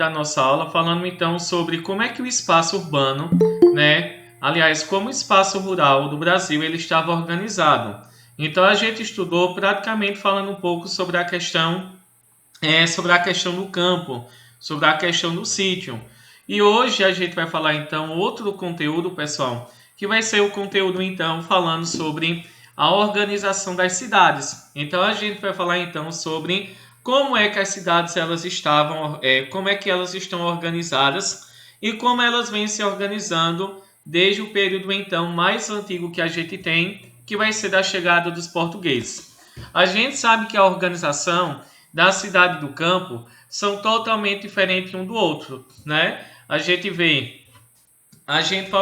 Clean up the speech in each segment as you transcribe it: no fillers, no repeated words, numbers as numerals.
da nossa aula falando então sobre como é que o espaço urbano, né? Aliás, como o espaço rural do Brasil ele estava organizado. Então a gente estudou praticamente falando um pouco sobre a questão sobre a questão do campo, sobre a questão do sítio. E hoje a gente vai falar então outro conteúdo, pessoal, que vai ser o conteúdo então falando sobre a organização das cidades. Então a gente vai falar então sobre como é que as cidades elas estavam, como é que elas estão organizadas e como elas vêm se organizando desde o período então mais antigo que a gente tem, que vai ser da chegada dos portugueses. A gente sabe que a organização da cidade e do campo são totalmente diferentes um do outro, né? A gente vai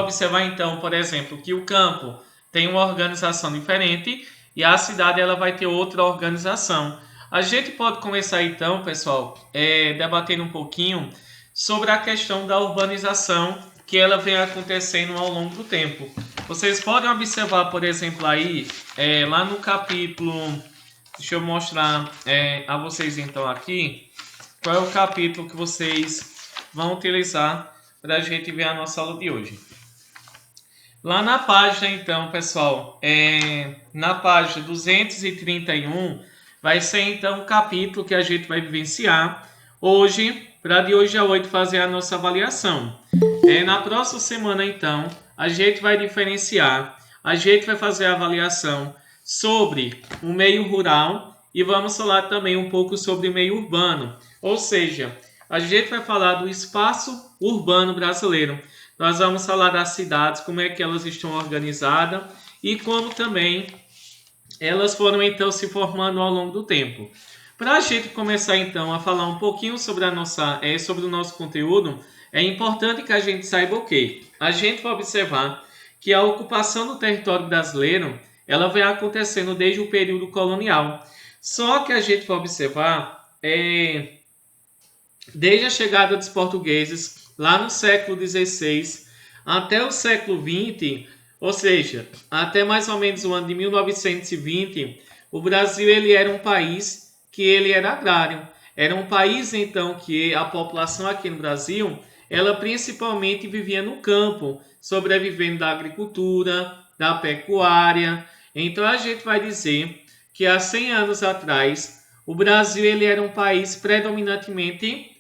observar então, por exemplo, que o campo tem uma organização diferente e a cidade ela vai ter outra organização. A gente pode começar então, pessoal, debatendo um pouquinho sobre a questão da urbanização que ela vem acontecendo ao longo do tempo. Vocês podem observar, por exemplo, aí, lá no capítulo. Deixa eu mostrar a vocês então aqui qual é o capítulo que vocês vão utilizar para a gente ver a nossa aula de hoje. Lá na página então, pessoal, na página 231, vai ser então o capítulo que a gente vai vivenciar hoje, para de hoje a 8 fazer a nossa avaliação. Na próxima semana então, a gente vai diferenciar, a gente vai fazer a avaliação sobre o meio rural e vamos falar também um pouco sobre o meio urbano. Ou seja, a gente vai falar do espaço urbano brasileiro. Nós vamos falar das cidades, como é que elas estão organizadas e como também elas foram então se formando ao longo do tempo. Para a gente começar então a falar um pouquinho sobre sobre o nosso conteúdo, é importante que a gente saiba o quê? A gente vai observar que a ocupação do território brasileiro ela vem acontecendo desde o período colonial. Só que a gente vai observar, desde a chegada dos portugueses, lá no século XVI, até o século XX, ou seja, até mais ou menos o ano de 1920, o Brasil ele era um país que ele era agrário. Era um país, então, que a população aqui no Brasil, ela principalmente vivia no campo, sobrevivendo da agricultura, da pecuária. Então a gente vai dizer que há 100 anos atrás o Brasil ele era um país predominantemente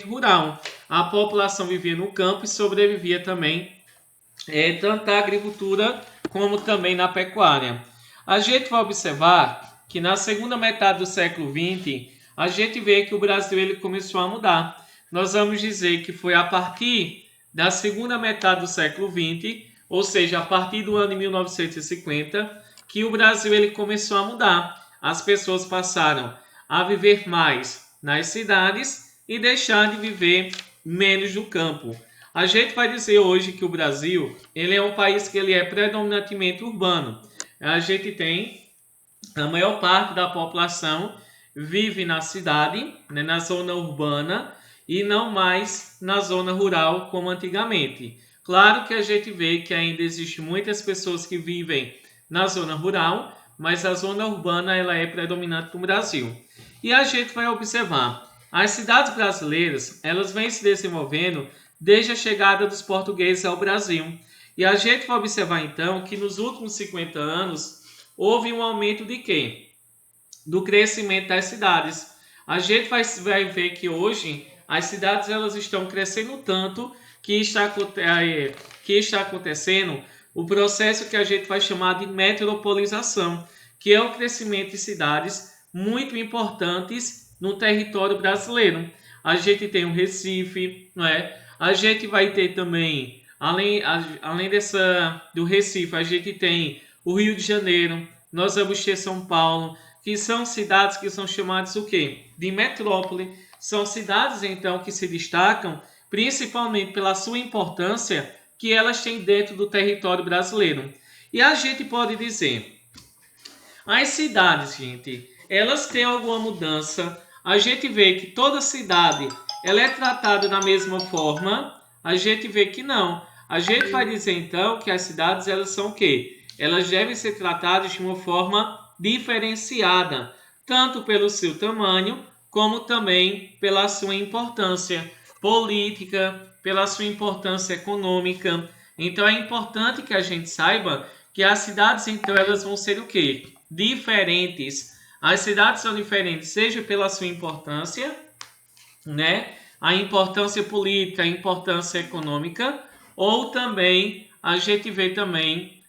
rural. A população vivia no campo e sobrevivia também tanto na agricultura como também na pecuária. A gente vai observar que na segunda metade do século XX a gente vê que o Brasil ele começou a mudar. Nós vamos dizer que foi a partir da segunda metade do século XX, ou seja, a partir do ano de 1950, que o Brasil ele começou a mudar. As pessoas passaram a viver mais nas cidades e deixar de viver menos no campo. A gente vai dizer hoje que o Brasil ele é um país que ele é predominantemente urbano. A gente tem a maior parte da população vive na cidade, né, na zona urbana, e não mais na zona rural como antigamente. Claro que a gente vê que ainda existem muitas pessoas que vivem na zona rural, mas a zona urbana ela é predominante no Brasil. E a gente vai observar, as cidades brasileiras elas vêm se desenvolvendo desde a chegada dos portugueses ao Brasil. E a gente vai observar então que nos últimos 50 anos houve um aumento de quê? Do crescimento das cidades. A gente vai ver que hoje as cidades elas estão crescendo tanto que está acontecendo o processo que a gente vai chamar de metropolização, que é o crescimento de cidades muito importantes no território brasileiro. A gente tem o Recife, não é? A gente vai ter também, além do Recife, a gente tem o Rio de Janeiro, nós vamos ter São Paulo, que são cidades que são chamadas o quê? De metrópole. São cidades, então, que se destacam principalmente pela sua importância que elas têm dentro do território brasileiro. E a gente pode dizer, as cidades, gente, elas têm alguma mudança. A gente vê que toda cidade ela é tratada da mesma forma. A gente vê que não. A gente vai dizer, então, que as cidades elas são o quê? Elas devem ser tratadas de uma forma diferenciada, tanto pelo seu tamanho como também pela sua importância política, pela sua importância econômica. Então é importante que a gente saiba que as cidades, então, elas vão ser o quê? Diferentes. As cidades são diferentes, seja pela sua importância, né? A importância política, a importância econômica, ou também a gente vê também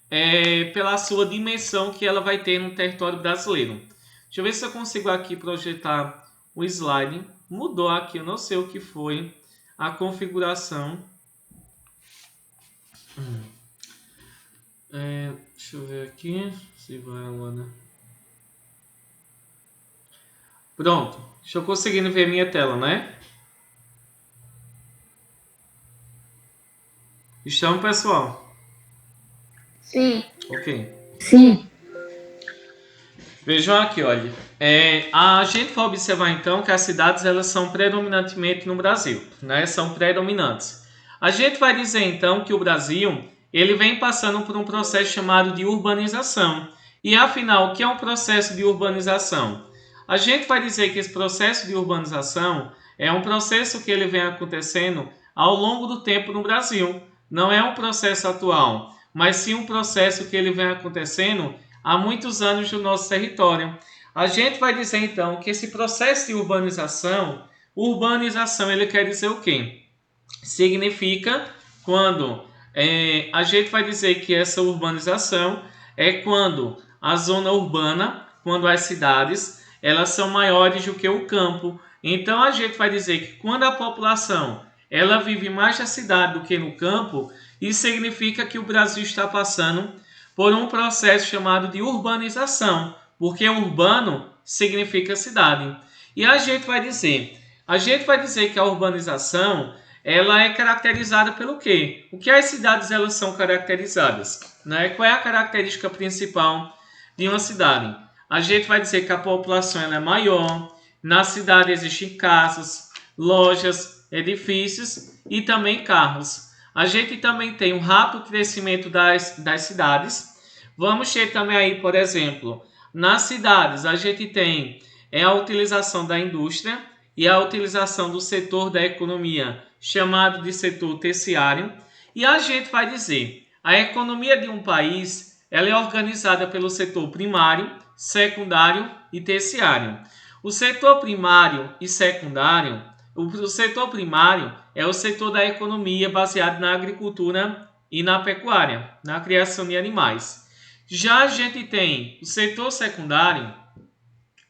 pela sua dimensão que ela vai ter no território brasileiro. Deixa eu ver se eu consigo aqui projetar o slide. Mudou aqui, eu não sei o que foi a configuração. Deixa eu ver aqui se vai agora. Pronto, estou conseguindo ver minha tela, né? Estão, pessoal? Sim. Ok. Sim. Vejam aqui, olha. A gente vai observar então que as cidades elas são predominantemente no Brasil, né? São predominantes. A gente vai dizer então que o Brasil ele vem passando por um processo chamado de urbanização. E afinal, o que é um processo de urbanização? A gente vai dizer que esse processo de urbanização é um processo que ele vem acontecendo ao longo do tempo no Brasil. Não é um processo atual, mas sim um processo que ele vem acontecendo há muitos anos no nosso território. A gente vai dizer então que esse processo de urbanização ele quer dizer o quê? Significa quando a gente vai dizer que essa urbanização é quando a zona urbana, quando as cidades, elas são maiores do que o campo. Então a gente vai dizer que quando a população ela vive mais na cidade do que no campo, isso significa que o Brasil está passando por um processo chamado de urbanização, porque urbano significa cidade. E a gente vai dizer que a urbanização ela é caracterizada pelo quê? O que as cidades elas são caracterizadas, né? Qual é a característica principal de uma cidade? A gente vai dizer que a população ela é maior, na cidade existem casas, lojas, edifícios e também carros. A gente também tem um rápido crescimento das cidades. Vamos ter também aí, por exemplo, nas cidades a gente tem a utilização da indústria e a utilização do setor da economia, chamado de setor terciário. E a gente vai dizer, a economia de um país ela é organizada pelo setor primário, secundário e terciário. O setor primário e secundário, o setor primário é o setor da economia baseado na agricultura e na pecuária, na criação de animais. Já a gente tem o setor secundário,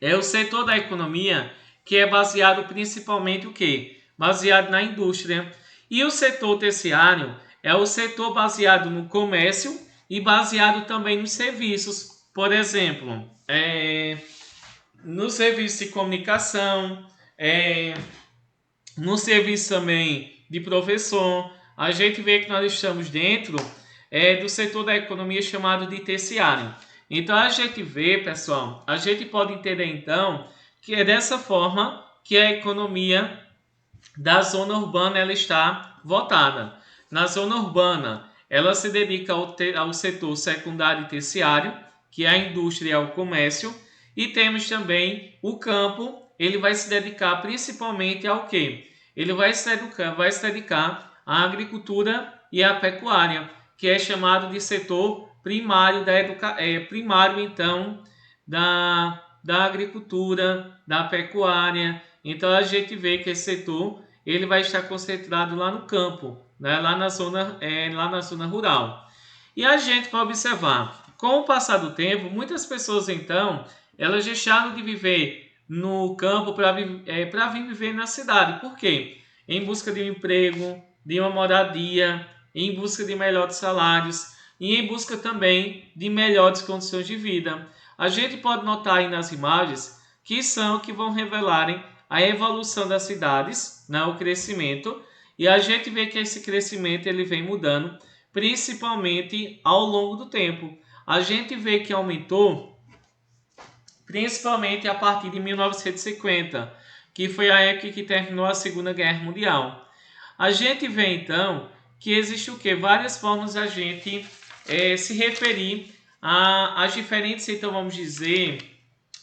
é o setor da economia que é baseado principalmente o quê? Baseado na indústria. E o setor terciário é o setor baseado no comércio e baseado também nos serviços. Por exemplo, no serviço de comunicação, no serviço também de professor. A gente vê que nós estamos dentro do setor da economia chamado de terciário. Então a gente vê, pessoal, a gente pode entender então que é dessa forma que a economia da zona urbana ela está votada. Na zona urbana, ela se dedica ao setor secundário e terciário, que é a indústria e o comércio, e temos também o campo, ele vai se dedicar principalmente ao quê? Ele vai se dedicar à agricultura e à pecuária, que é chamado de setor primário primário então da agricultura, da pecuária. Então a gente vê que esse setor ele vai estar concentrado lá no campo, né? Lá na zona rural. E a gente vai observar, com o passar do tempo, muitas pessoas então elas deixaram de viver no campo para vir viver na cidade. Por quê? Em busca de um emprego, de uma moradia, em busca de melhores salários e em busca também de melhores condições de vida. A gente pode notar aí nas imagens que vão revelarem a evolução das cidades, né, o crescimento, e a gente vê que esse crescimento ele vem mudando, principalmente ao longo do tempo. A gente vê que aumentou principalmente a partir de 1950, que foi a época que terminou a Segunda Guerra Mundial. A gente vê então que existe o que? Várias formas a gente se referir às diferentes, então vamos dizer,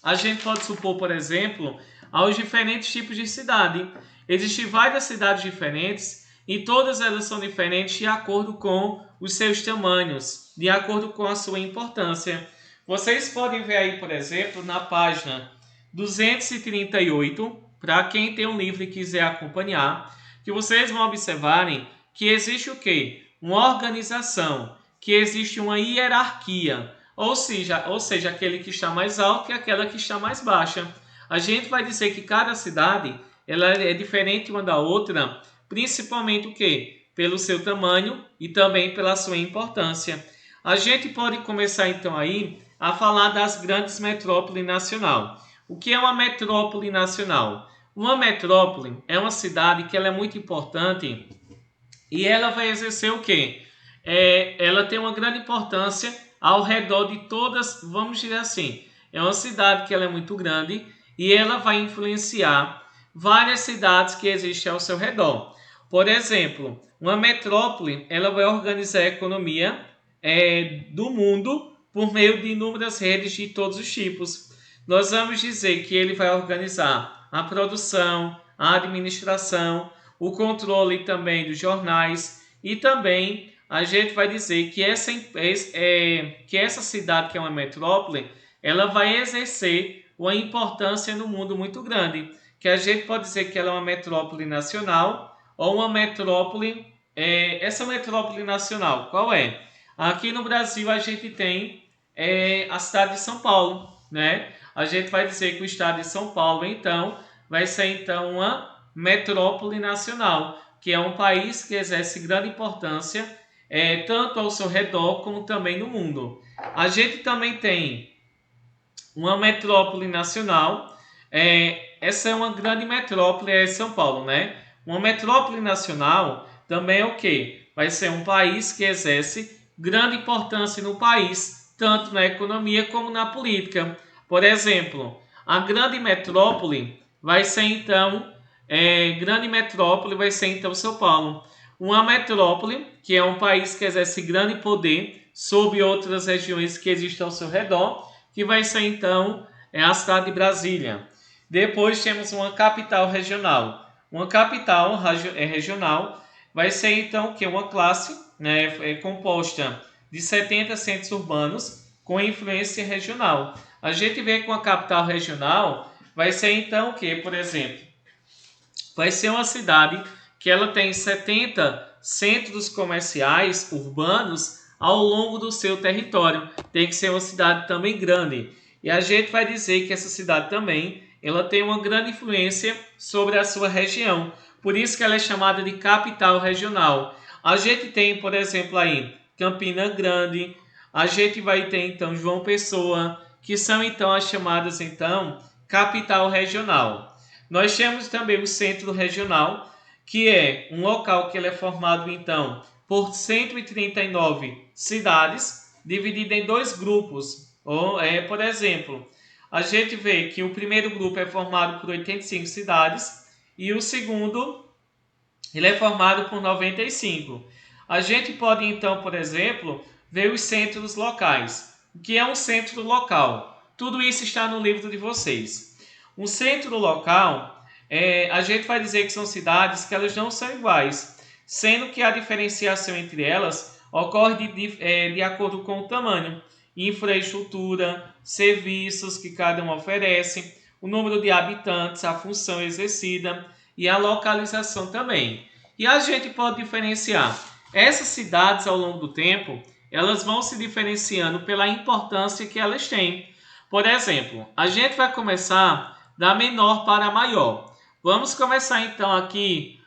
a gente pode supor, por exemplo, aos diferentes tipos de cidade. Existem várias cidades diferentes e todas elas são diferentes de acordo com os seus tamanhos, de acordo com a sua importância. Vocês podem ver aí, por exemplo, na página 238, para quem tem um livro e quiser acompanhar, que vocês vão observarem que existe o quê? Uma organização, que existe uma hierarquia, ou seja, aquele que está mais alto e aquela que está mais baixa. A gente vai dizer que cada cidade ela é diferente uma da outra, principalmente o quê? Pelo seu tamanho e também pela sua importância. A gente pode começar então aí a falar das grandes metrópoles nacionais. O que é uma metrópole nacional? Uma metrópole é uma cidade que ela é muito importante e ela vai exercer o quê? Ela tem uma grande importância ao redor de todas, vamos dizer assim, é uma cidade que ela é muito grande e ela vai influenciar várias cidades que existem ao seu redor. Por exemplo, uma metrópole ela vai organizar a economia do mundo por meio de inúmeras redes de todos os tipos. Nós vamos dizer que ele vai organizar a produção, a administração, o controle também dos jornais e também a gente vai dizer que essa cidade que é uma metrópole, ela vai exercer uma importância no mundo muito grande, que a gente pode dizer que ela é uma metrópole nacional ou uma metrópole, essa metrópole nacional, qual é? Aqui no Brasil a gente tem a cidade de São Paulo, né? A gente vai dizer que o estado de São Paulo, então, vai ser então uma metrópole nacional, que é um país que exerce grande importância tanto ao seu redor como também no mundo. A gente também tem uma metrópole nacional, essa é uma grande metrópole, é São Paulo, né? Uma metrópole nacional também é o quê? Vai ser um país que exerce grande importância no país, tanto na economia como na política. Por exemplo, a grande metrópole vai ser então São Paulo. Uma metrópole, que é um país que exerce grande poder sobre outras regiões que existem ao seu redor, que vai ser então a cidade de Brasília. Depois temos uma capital regional. Uma capital regional vai ser então que uma classe, né, composta de 70 centros urbanos com influência regional. A gente vê que uma capital regional vai ser então que, por exemplo, vai ser uma cidade que ela tem 70 centros comerciais urbanos ao longo do seu território. Tem que ser uma cidade também grande. E a gente vai dizer que essa cidade também ela tem uma grande influência sobre a sua região. Por isso que ela é chamada de capital regional. A gente tem, por exemplo, aí Campina Grande, a gente vai ter então João Pessoa, que são então as chamadas então capital regional. Nós temos também o centro regional, que é um local que ele é formado então por 139 cidades, dividido em dois grupos. Por exemplo, a gente vê que o primeiro grupo é formado por 85 cidades e o segundo ele é formado por 95. A gente pode então, por exemplo, ver os centros locais. O que é um centro local? Tudo isso está no livro de vocês. Um centro local, a gente vai dizer que são cidades que elas não são iguais, sendo que a diferenciação entre elas ocorre de acordo com o tamanho, infraestrutura, serviços que cada uma oferece, o número de habitantes, a função exercida e a localização também. E a gente pode diferenciar essas cidades ao longo do tempo, elas vão se diferenciando pela importância que elas têm. Por exemplo, a gente vai começar da menor para a maior. Vamos começar então aqui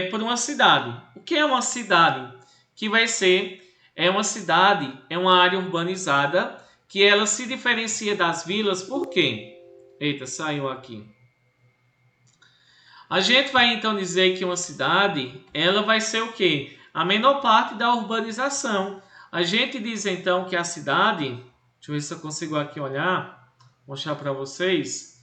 por uma cidade. O que é uma cidade? Que vai ser uma cidade, é uma área urbanizada que ela se diferencia das vilas. Por quê? Eita, saiu aqui. A gente vai então dizer que uma cidade, ela vai ser o quê? A menor parte da urbanização. A gente diz então que a cidade, deixa eu ver se eu consigo aqui olhar, mostrar para vocês.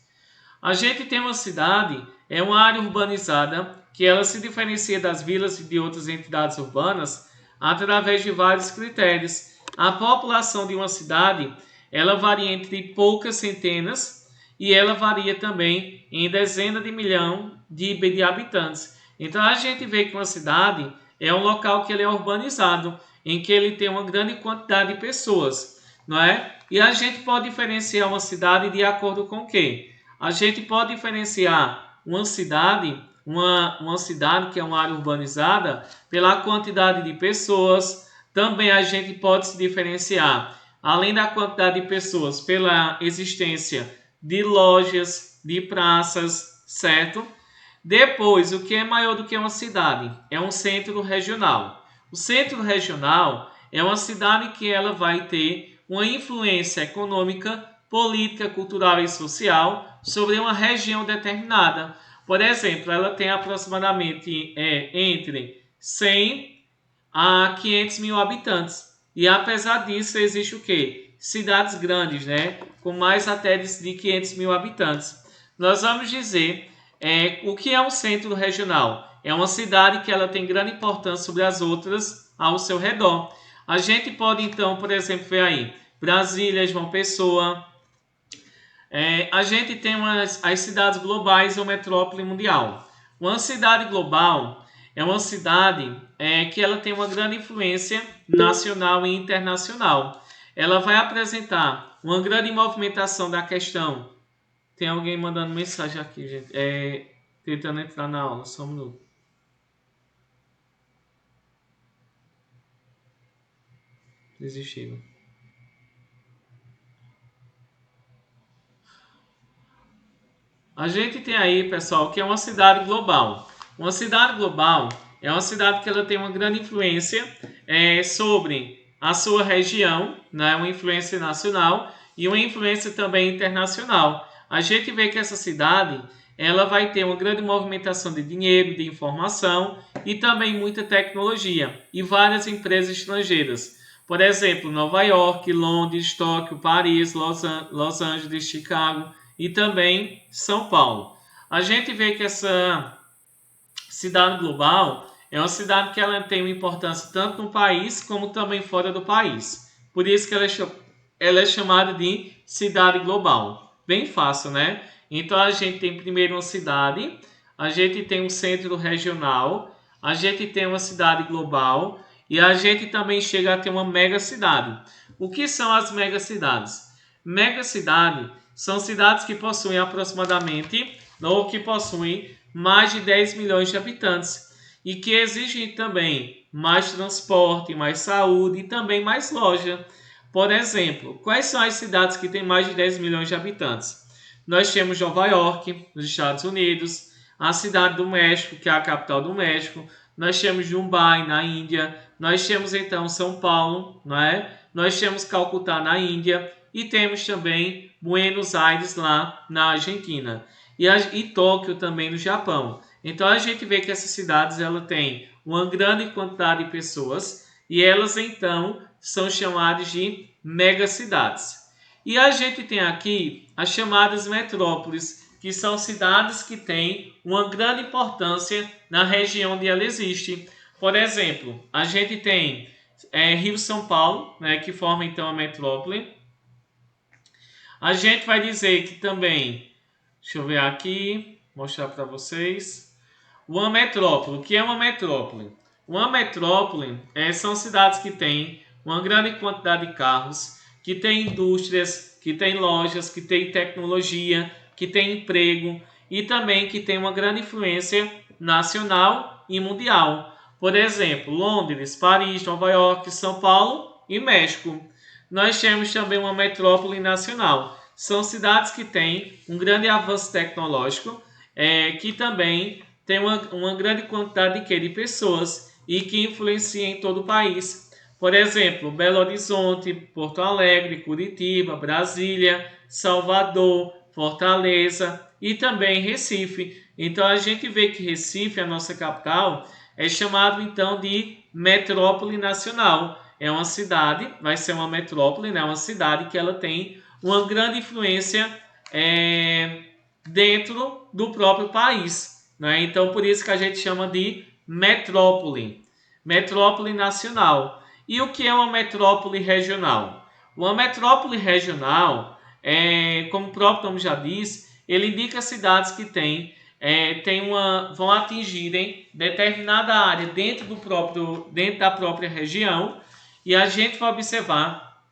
A gente tem uma cidade, é uma área urbanizada que ela se diferencia das vilas e de outras entidades urbanas através de vários critérios. A população de uma cidade, ela varia entre poucas centenas e ela varia também em dezenas de milhões de habitantes. Então a gente vê que uma cidade é um local que ele é urbanizado, em que ele tem uma grande quantidade de pessoas, não é? E a gente pode diferenciar uma cidade de acordo com o quê? A gente pode diferenciar uma cidade que é uma área urbanizada pela quantidade de pessoas. Também a gente pode se diferenciar, além da quantidade de pessoas, pela existência de lojas, de praças, certo? Depois, o que é maior do que uma cidade? É um centro regional. O centro regional é uma cidade que ela vai ter uma influência econômica, política, cultural e social sobre uma região determinada. Por exemplo, ela tem aproximadamente entre 100 a 500 mil habitantes. E apesar disso, existe o quê? Cidades grandes, né? Com mais até de 500 mil habitantes. Nós vamos dizer o que é um centro regional. É uma cidade que ela tem grande importância sobre as outras ao seu redor. A gente pode então, por exemplo, ver aí Brasília, João Pessoa. A gente tem as cidades globais ou metrópole mundial. Uma cidade global é uma cidade que ela tem uma grande influência nacional e internacional. Ela vai apresentar uma grande movimentação da questão. Tem alguém mandando mensagem aqui, gente. Tentando entrar na aula, só um minuto. Desistiu. A gente tem aí, pessoal, que é uma cidade global. Uma cidade global é uma cidade que ela tem uma grande influência sobre a sua região, né? Uma influência nacional e uma influência também internacional. A gente vê que essa cidade ela vai ter uma grande movimentação de dinheiro, de informação e também muita tecnologia e várias empresas estrangeiras. Por exemplo, Nova York, Londres, Tóquio, Paris, Los Angeles, Chicago e também São Paulo. A gente vê que essa cidade global é uma cidade que ela tem uma importância tanto no país como também fora do país. Por isso que ela é chamada de cidade global. Bem fácil, né? Então a gente tem primeiro uma cidade, a gente tem um centro regional, a gente tem uma cidade global e a gente também chega a ter uma mega cidade. O que são as mega cidades? Mega cidade são cidades que possuem aproximadamente ou que possuem mais de 10 milhões de habitantes e que exigem também mais transporte, mais saúde e também mais loja. Por exemplo, quais são as cidades que têm mais de 10 milhões de habitantes? Nós temos Nova York, nos Estados Unidos, a cidade do México, que é a capital do México, nós temos Mumbai, na Índia, nós temos então São Paulo, não é? Nós temos Calcutá, na Índia, e temos também Buenos Aires, lá na Argentina, e Tóquio também no Japão. Então a gente vê que essas cidades ela tem uma grande quantidade de pessoas e elas então são chamadas de megacidades. E a gente tem aqui as chamadas metrópoles, que são cidades que têm uma grande importância na região onde ela existe. Por exemplo, a gente tem Rio-São Paulo, né, que forma então a metrópole. A gente vai dizer que também, deixa eu ver aqui, mostrar para vocês, uma metrópole. O que é uma metrópole? Uma metrópole são cidades que têm uma grande quantidade de carros, que têm indústrias, que têm lojas, que têm tecnologia, que têm emprego e também que têm uma grande influência nacional e mundial. Por exemplo, Londres, Paris, Nova York, São Paulo e México. Nós temos também uma metrópole nacional. São cidades que têm um grande avanço tecnológico, que também tem uma grande quantidade de pessoas e que influencia em todo o país. Por exemplo, Belo Horizonte, Porto Alegre, Curitiba, Brasília, Salvador, Fortaleza e também Recife. Então a gente vê que Recife, a nossa capital, é chamado então de metrópole nacional. É uma cidade, vai ser uma metrópole, né? Uma cidade que ela tem uma grande influência dentro do próprio país, né? Então por isso que a gente chama de metrópole, metrópole nacional. E o que é uma metrópole regional? Uma metrópole regional como o próprio nome já diz, ele indica cidades que vão atingirem determinada área dentro da própria região, e a gente vai observar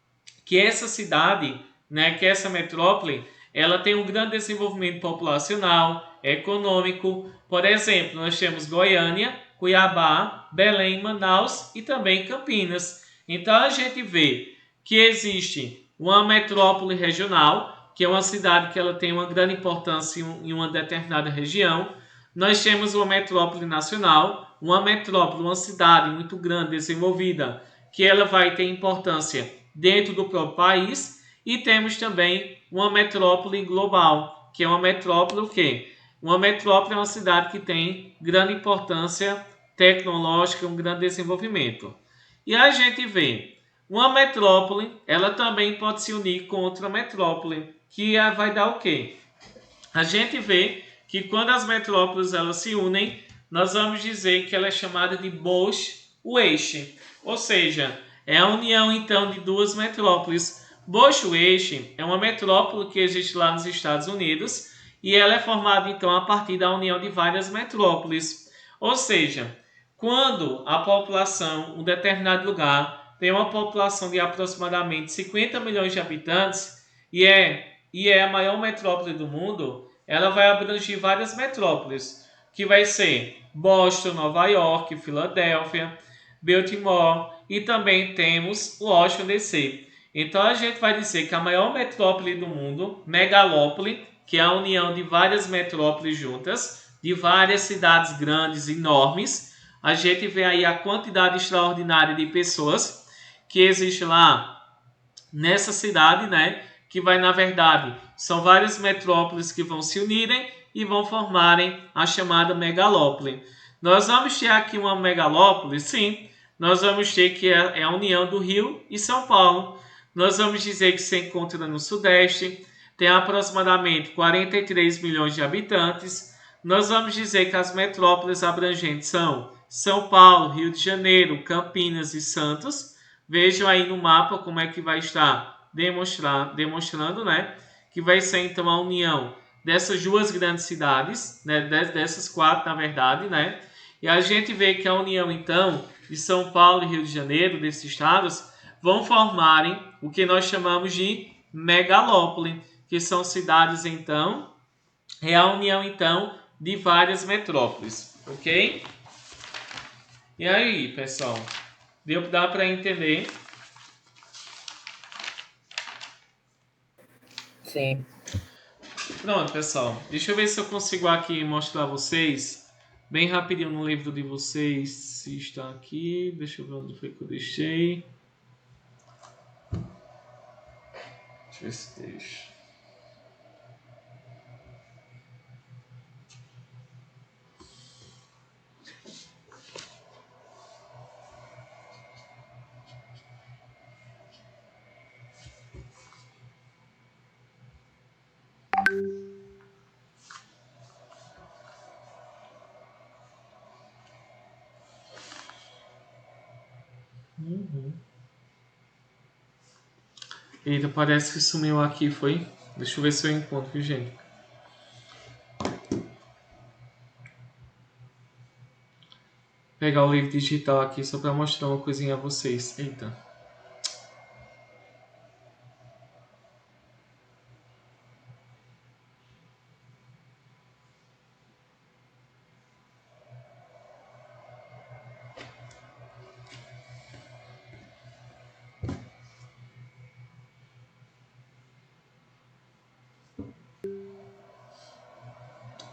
que essa cidade, né, que essa metrópole, ela tem um grande desenvolvimento populacional, econômico. Por exemplo, nós temos Goiânia, Cuiabá, Belém, Manaus e também Campinas. Então a gente vê que existe uma metrópole regional, que é uma cidade que ela tem uma grande importância em uma determinada região. Nós temos uma metrópole nacional, uma cidade muito grande, desenvolvida, que ela vai ter importância dentro do próprio país, e temos também uma metrópole global, que é uma metrópole o quê? Uma metrópole é uma cidade que tem grande importância tecnológica, um grande desenvolvimento. E a gente vê, uma metrópole, ela também pode se unir com outra metrópole, que vai dar o quê? A gente vê que quando as metrópoles elas se unem, nós vamos dizer que ela é chamada de Bosch-Wash, ou seja, é a união então de duas metrópoles. Bosch-Wash é uma metrópole que existe lá nos Estados Unidos, e ela é formada então a partir da união de várias metrópoles. Ou seja, quando a população, um determinado lugar, tem uma população de aproximadamente 50 milhões de habitantes e é a maior metrópole do mundo, ela vai abranger várias metrópoles, que vai ser Boston, Nova York, Filadélfia, Baltimore, e também temos Washington DC. Então a gente vai dizer que a maior metrópole do mundo, megalópole, que é a união de várias metrópoles juntas, de várias cidades grandes, enormes, a gente vê aí a quantidade extraordinária de pessoas que existe lá nessa cidade, né? Que vai, na verdade, são várias metrópoles que vão se unirem e vão formarem a chamada megalópole. Nós vamos ter aqui uma megalópole, sim. Nós vamos ter que é a união do Rio e São Paulo. Nós vamos dizer que se encontra no Sudeste, tem aproximadamente 43 milhões de habitantes. Nós vamos dizer que as metrópoles abrangentes são São Paulo, Rio de Janeiro, Campinas e Santos. Vejam aí no mapa como é que vai estar demonstrando, né? Que vai ser então a união dessas duas grandes cidades, né? Dessas quatro, na verdade, né? E a gente vê que a união então de São Paulo e Rio de Janeiro, desses estados, vão formarem o que nós chamamos de megalópole, que são cidades então, é a união então de várias metrópoles, ok? E aí, pessoal, dá para entender? Sim. Pronto, pessoal. Deixa eu ver se eu consigo aqui mostrar a vocês bem rapidinho no livro de vocês, se está aqui. Deixa eu ver onde foi que eu deixei. Deixa eu ver se deixa. Eita, parece que sumiu aqui, foi? Deixa eu ver se eu encontro, gente. Pegar o livro digital aqui só para mostrar uma coisinha a vocês. Eita.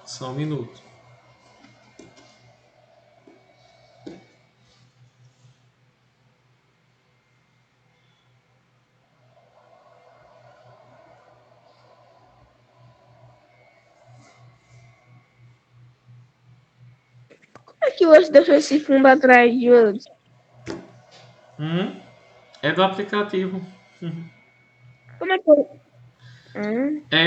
Só um minuto. Como é que você deixou esse fundo atrás de outro? É do aplicativo. Como é que eu...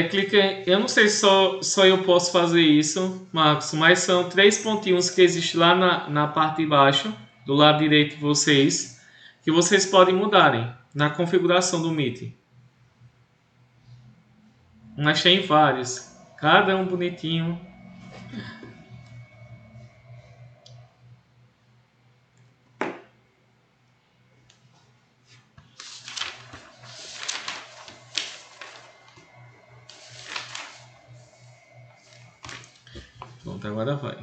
Clica em, eu não sei se só eu posso fazer isso, Marcos, mas são 3 pontinhos que existem lá na parte de baixo, do lado direito de vocês, que vocês podem mudarem na configuração do Meet. Mas tem vários, cada um bonitinho. Pronto, agora vai.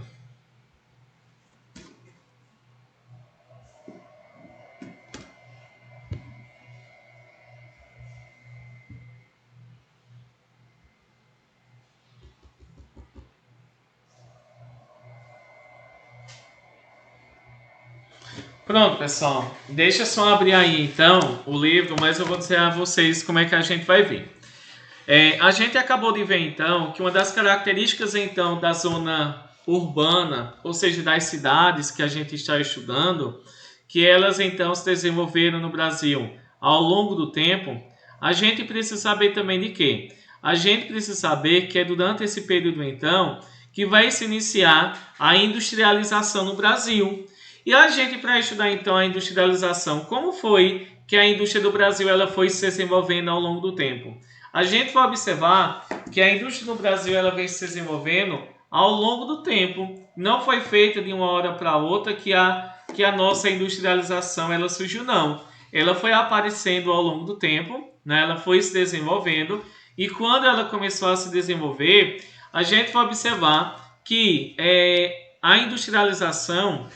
Pronto, pessoal. Deixa só abrir aí então o livro, mas eu vou dizer a vocês como é que a gente vai ver. A gente acabou de ver então que uma das características então da zona urbana, ou seja, das cidades que a gente está estudando, que elas então se desenvolveram no Brasil ao longo do tempo, a gente precisa saber também de quê? A gente precisa saber que é durante esse período então que vai se iniciar a industrialização no Brasil. E a gente, para estudar então a industrialização, como foi que a indústria do Brasil ela foi se desenvolvendo ao longo do tempo? A gente vai observar que a indústria no Brasil ela vem se desenvolvendo ao longo do tempo. Não foi feita de uma hora para outra que a nossa industrialização ela surgiu, não. Ela foi aparecendo ao longo do tempo, né? Ela foi se desenvolvendo e quando ela começou a se desenvolver, a gente vai observar que a industrialização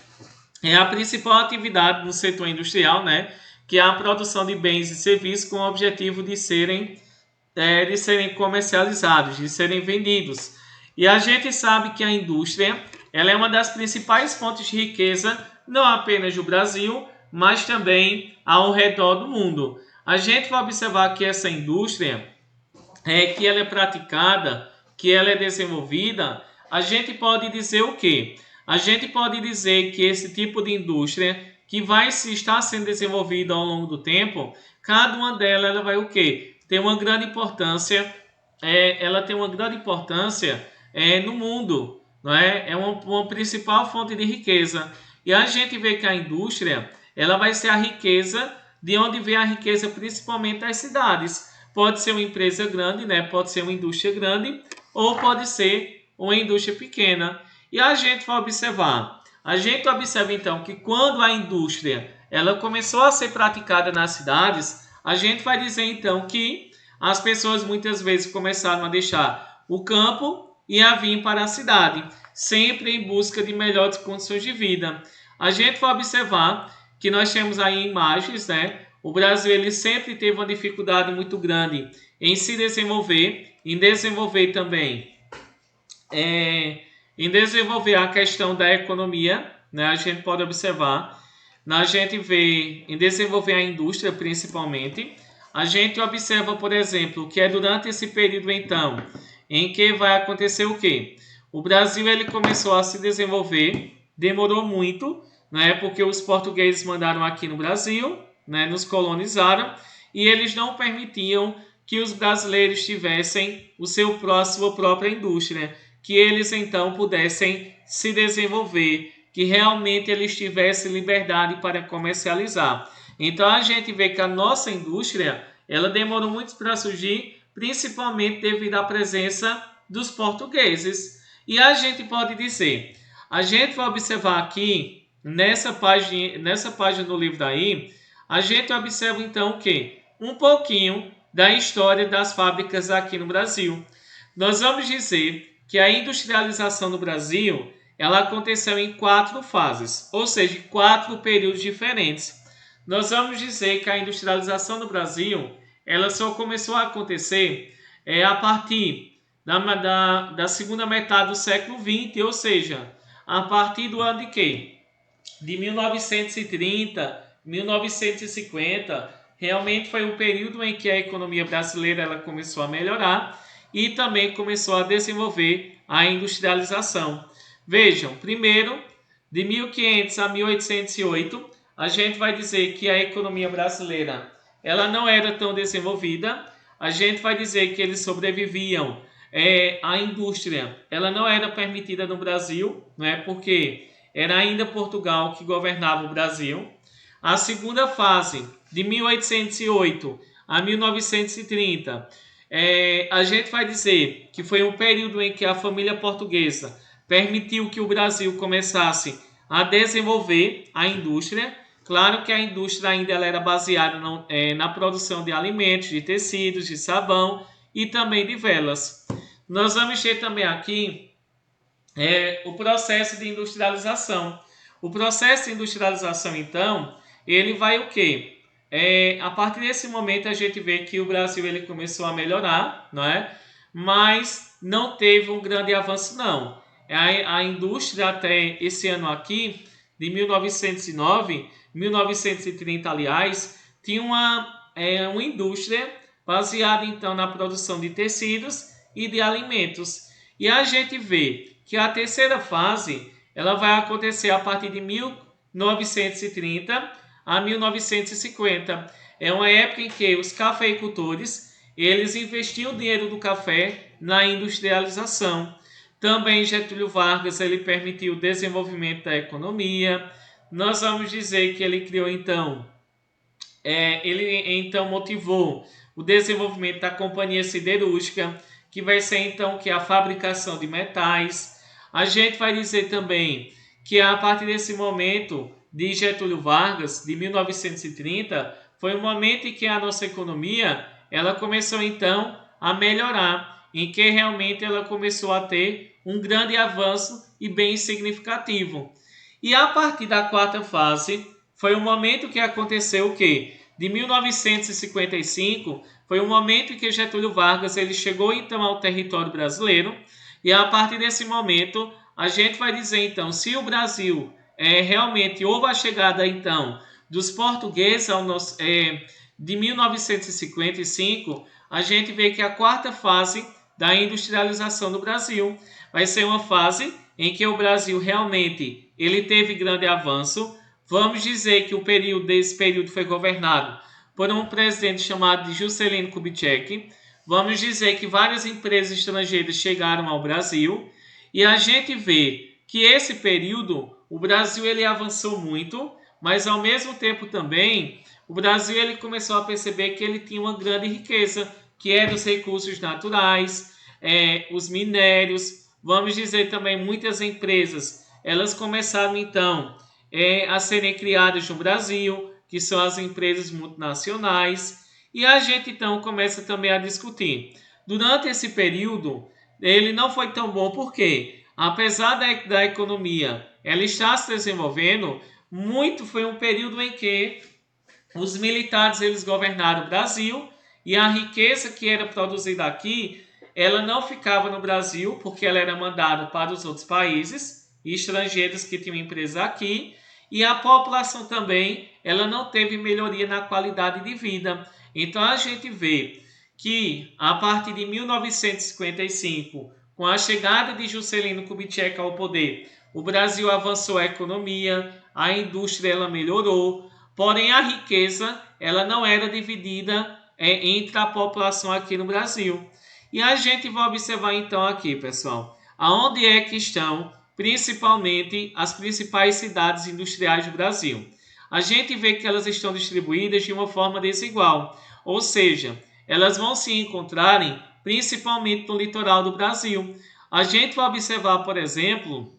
é a principal atividade no setor industrial, né? Que é a produção de bens e serviços com o objetivo de serem comercializados, de serem vendidos. E a gente sabe que a indústria ela é uma das principais fontes de riqueza, não apenas do Brasil, mas também ao redor do mundo. A gente vai observar que essa indústria, que ela é praticada, que ela é desenvolvida, a gente pode dizer o quê? A gente pode dizer que esse tipo de indústria que vai se estar sendo desenvolvida ao longo do tempo, cada uma delas ela vai o quê? Tem uma grande importância, ela tem uma grande importância no mundo, não é? É uma principal fonte de riqueza. E a gente vê que a indústria, ela vai ser a riqueza, de onde vem a riqueza principalmente das cidades. Pode ser uma empresa grande, né? Pode ser uma indústria grande, ou pode ser uma indústria pequena. E a gente vai observar. A gente observa então que quando a indústria ela começou a ser praticada nas cidades, a gente vai dizer então que as pessoas muitas vezes começaram a deixar o campo e a vir para a cidade, sempre em busca de melhores condições de vida. A gente vai observar que nós temos aí imagens, né? O Brasil ele sempre teve uma dificuldade muito grande em se desenvolver, em desenvolver também, em desenvolver a questão da economia, né? A gente pode observar, a gente vê em desenvolver a indústria principalmente. A gente observa, por exemplo, que é durante esse período então em que vai acontecer o quê? O Brasil ele começou a se desenvolver, demorou muito, né? Porque os portugueses mandaram aqui no Brasil, né? Nos colonizaram e eles não permitiam que os brasileiros tivessem sua própria indústria, que eles então pudessem se desenvolver, que realmente eles tivessem liberdade para comercializar. Então a gente vê que a nossa indústria ela demorou muito para surgir, principalmente devido à presença dos portugueses. E a gente pode dizer, a gente vai observar aqui nessa página do livro daí, a gente observa então que um pouquinho da história das fábricas aqui no Brasil. Nós vamos dizer que a industrialização no Brasil ela aconteceu em 4 fases, ou seja, 4 períodos diferentes. Nós vamos dizer que a industrialização no Brasil ela só começou a acontecer a partir da segunda metade do século XX, ou seja, a partir do ano de quê? De 1930, 1950, realmente foi um período em que a economia brasileira ela começou a melhorar e também começou a desenvolver a industrialização. Vejam, primeiro, de 1500 a 1808, a gente vai dizer que a economia brasileira ela não era tão desenvolvida. A gente vai dizer que eles sobreviviam. A indústria ela não era permitida no Brasil, né, porque era ainda Portugal que governava o Brasil. A segunda fase, de 1808 a 1930, A gente vai dizer que foi um período em que a família portuguesa permitiu que o Brasil começasse a desenvolver a indústria. Claro que a indústria ainda ela era baseada na produção de alimentos, de tecidos, de sabão e também de velas. Nós vamos ter também aqui o processo de industrialização. O processo de industrialização, então, ele vai o quê? A partir desse momento a gente vê que o Brasil ele começou a melhorar, não é? Mas não teve um grande avanço, não. A indústria até esse ano aqui, de 1909, 1930, aliás, tinha uma indústria baseada então na produção de tecidos e de alimentos. E a gente vê que a terceira fase ela vai acontecer a partir de 1930 a 1950. É uma época em que os cafeicultores eles investiam o dinheiro do café na industrialização. Também Getúlio Vargas ele permitiu o desenvolvimento da economia. Nós vamos dizer que ele criou ele então motivou o desenvolvimento da companhia siderúrgica, que vai ser então que a fabricação de metais. A gente vai dizer também que a partir desse momento de Getúlio Vargas, de 1930, foi um momento em que a nossa economia ela começou então a melhorar, em que realmente ela começou a ter um grande avanço e bem significativo. E a partir da quarta fase, foi um momento que aconteceu o quê? De 1955, foi um momento em que Getúlio Vargas ele chegou então ao território brasileiro, e a partir desse momento a gente vai dizer então se o Brasil realmente houve a chegada então dos portugueses de 1955, a gente vê que a quarta fase da industrialização do Brasil vai ser uma fase em que o Brasil realmente ele teve grande avanço. Vamos dizer que desse período foi governado por um presidente chamado de Juscelino Kubitschek. Vamos dizer que várias empresas estrangeiras chegaram ao Brasil e a gente vê que esse período o Brasil ele avançou muito, mas ao mesmo tempo também o Brasil ele começou a perceber que ele tinha uma grande riqueza, que é dos recursos naturais, os minérios. Vamos dizer também muitas empresas, elas começaram então a serem criadas no Brasil, que são as empresas multinacionais, e a gente então começa também a discutir. Durante esse período, ele não foi tão bom porque, apesar da economia ela estar se desenvolvendo, foi um período em que os militares eles governaram o Brasil e a riqueza que era produzida aqui, ela não ficava no Brasil porque ela era mandada para os outros países e estrangeiros que tinham empresa aqui, e a população também ela não teve melhoria na qualidade de vida. Então a gente vê que a partir de 1955, com a chegada de Juscelino Kubitschek ao poder, o Brasil avançou a economia, a indústria ela melhorou, porém a riqueza ela não era dividida entre a população aqui no Brasil. E a gente vai observar então aqui, pessoal, aonde é que estão principalmente as principais cidades industriais do Brasil. A gente vê que elas estão distribuídas de uma forma desigual, ou seja, elas vão se encontrarem principalmente no litoral do Brasil. A gente vai observar, por exemplo,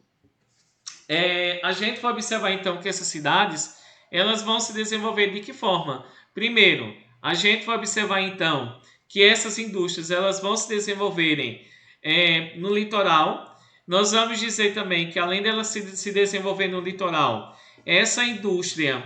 então que essas cidades elas vão se desenvolver de que forma? Primeiro, a gente vai observar então que essas indústrias elas vão se desenvolverem no litoral. Nós vamos dizer também que além dela se desenvolver no litoral, essa indústria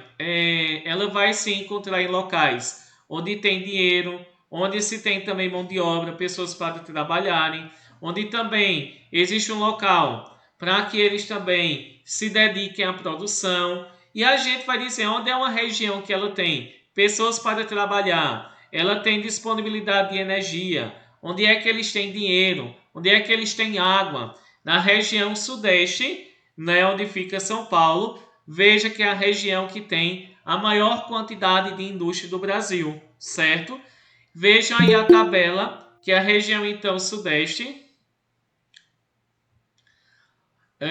ela vai se encontrar em locais onde tem dinheiro, onde se tem também mão de obra, pessoas para trabalharem, onde também existe um local para que eles também se dediquem à produção. E a gente vai dizer onde é uma região que ela tem pessoas para trabalhar, ela tem disponibilidade de energia, onde é que eles têm dinheiro, onde é que eles têm água. Na região sudeste, né, onde fica São Paulo, veja que é a região que tem a maior quantidade de indústria do Brasil, certo? Vejam aí a tabela, que é a região então sudeste. Ou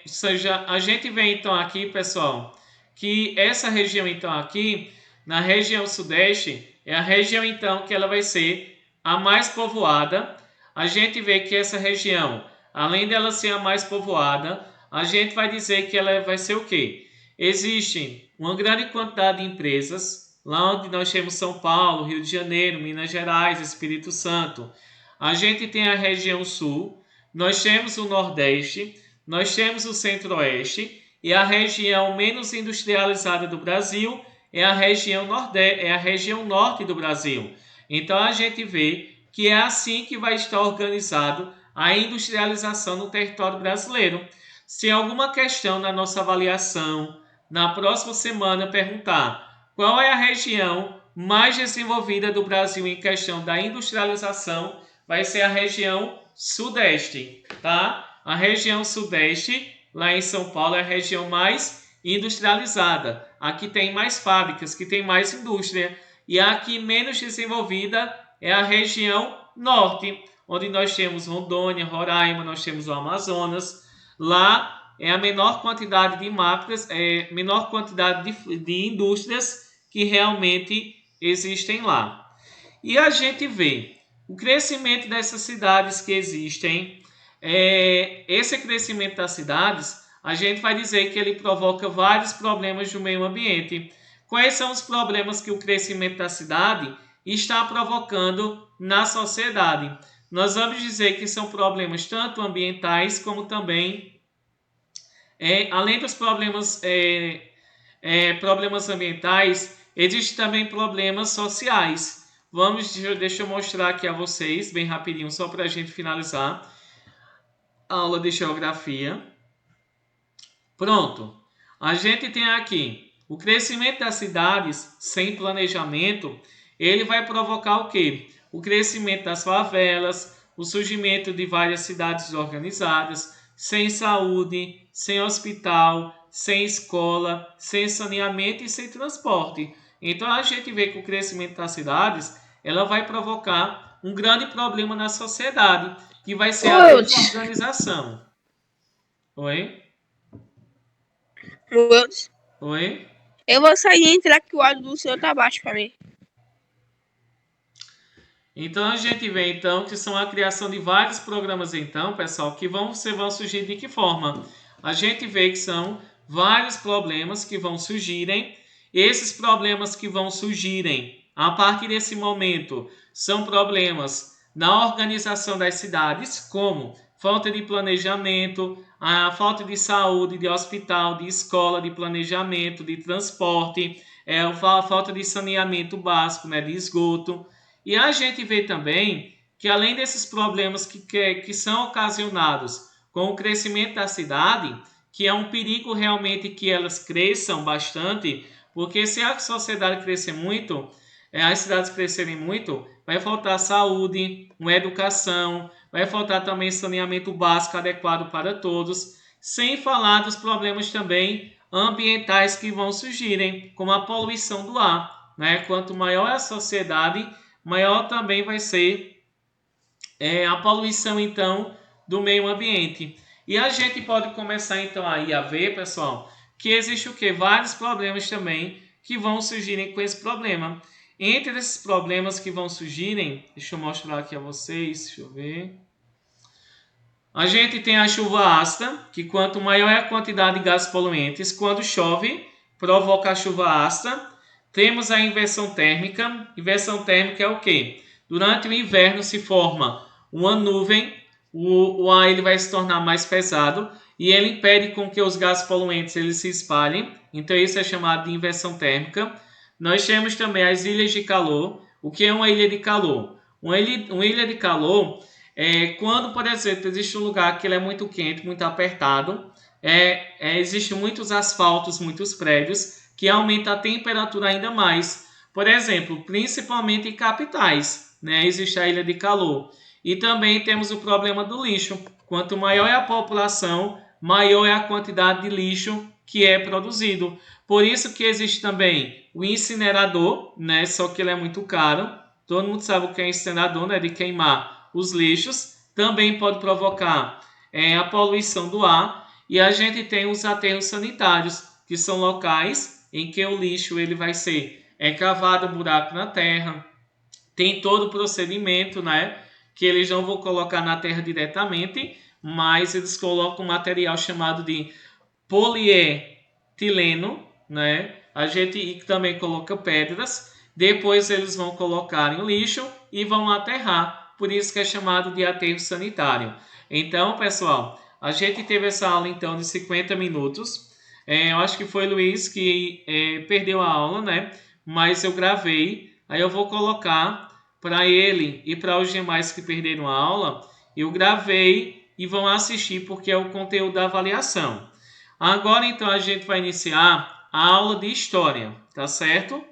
seja, a gente vê então aqui, pessoal, que essa região então aqui, na região sudeste, é a região então que ela vai ser a mais povoada, a gente vê que essa região, além dela ser a mais povoada, a gente vai dizer que ela vai ser o quê? Existe uma grande quantidade de empresas, lá onde nós temos São Paulo, Rio de Janeiro, Minas Gerais, Espírito Santo. A gente tem a região sul, nós temos o Nordeste, nós temos o Centro-Oeste e a região menos industrializada do Brasil é a região Nordeste, é a região norte do Brasil. Então a gente vê que é assim que vai estar organizado a industrialização no território brasileiro. Se alguma questão na nossa avaliação, na próxima semana, perguntar qual é a região mais desenvolvida do Brasil em questão da industrialização, vai ser a região Sudeste, tá? A região Sudeste, lá em São Paulo, é a região mais industrializada. Aqui tem mais fábricas, que tem mais indústria. E a aqui menos desenvolvida é a região Norte, onde nós temos Rondônia, Roraima, nós temos o Amazonas. Lá é a menor quantidade de máquinas, menor quantidade de indústrias que realmente existem lá. E a gente vê o crescimento dessas cidades que existem, esse crescimento das cidades, a gente vai dizer que ele provoca vários problemas do meio ambiente. Quais são os problemas que o crescimento da cidade está provocando na sociedade? Nós vamos dizer que são problemas tanto ambientais como também, além dos problemas, problemas ambientais, existem também problemas sociais. Deixa eu mostrar aqui a vocês, bem rapidinho, só para a gente finalizar a aula de geografia. Pronto. A gente tem aqui o crescimento das cidades sem planejamento, ele vai provocar o quê? O crescimento das favelas, o surgimento de várias cidades desorganizadas, sem saúde, sem hospital, sem escola, sem saneamento e sem transporte. Então a gente vê que o crescimento das cidades, ela vai provocar um grande problema na sociedade, que vai ser a desorganização. Oi? Oi? Eu vou sair e entrar que o áudio do senhor tá baixo para mim. Então a gente vê então que são a criação de vários programas então, pessoal, que vão surgir de que forma? A gente vê que são vários problemas que vão surgirem. Esses problemas que vão surgirem a partir desse momento são problemas na organização das cidades, como falta de planejamento, a falta de saúde, de hospital, de escola, de planejamento, de transporte, a falta de saneamento básico, né, de esgoto. E a gente vê também que além desses problemas que são ocasionados com o crescimento da cidade, que é um perigo realmente que elas cresçam bastante, porque se a sociedade crescer muito, as cidades crescerem muito, vai faltar saúde, uma educação, vai faltar também saneamento básico adequado para todos, sem falar dos problemas também ambientais que vão surgirem, como a poluição do ar, né? Quanto maior é a sociedade, maior também vai ser a poluição, então, do meio ambiente. E a gente pode começar, então, aí a ver, pessoal, que existe o quê? Vários problemas também que vão surgirem com esse problema. Entre esses problemas que vão surgirem, deixa eu mostrar aqui a vocês, deixa eu ver. A gente tem a chuva ácida, que quanto maior é a quantidade de gases poluentes, quando chove, provoca a chuva ácida. Temos a inversão térmica. Inversão térmica é o quê? Durante o inverno se forma uma nuvem, o ar ele vai se tornar mais pesado e ele impede com que os gases poluentes eles se espalhem. Então isso é chamado de inversão térmica. Nós temos também as ilhas de calor. O que é uma ilha de calor? Uma ilha de calor é quando, por exemplo, existe um lugar que ele é muito quente, muito apertado, existem muitos asfaltos, muitos prédios, que aumenta a temperatura ainda mais. Por exemplo, principalmente em capitais, né? Existe a ilha de calor. E também temos o problema do lixo. Quanto maior é a população, maior é a quantidade de lixo que é produzido. Por isso que existe também o incinerador, né? Só que ele é muito caro. Todo mundo sabe o que é incinerador, né? De queimar os lixos. Também pode provocar a poluição do ar. E a gente tem os aterros sanitários, que são locais em que o lixo ele vai ser cavado um buraco na terra, tem todo o procedimento, né? Que eles não vão colocar na terra diretamente, mas eles colocam um material chamado de polietileno, né? A gente também coloca pedras, depois eles vão colocar em lixo e vão aterrar, por isso que é chamado de aterro sanitário. Então, pessoal, a gente teve essa aula então de 50 minutos. Eu acho que foi o Luiz que perdeu a aula, né? Mas eu gravei, aí eu vou colocar para ele e para os demais que perderam a aula, eu gravei e vão assistir porque é o conteúdo da avaliação. Agora então a gente vai iniciar a aula de história, tá certo?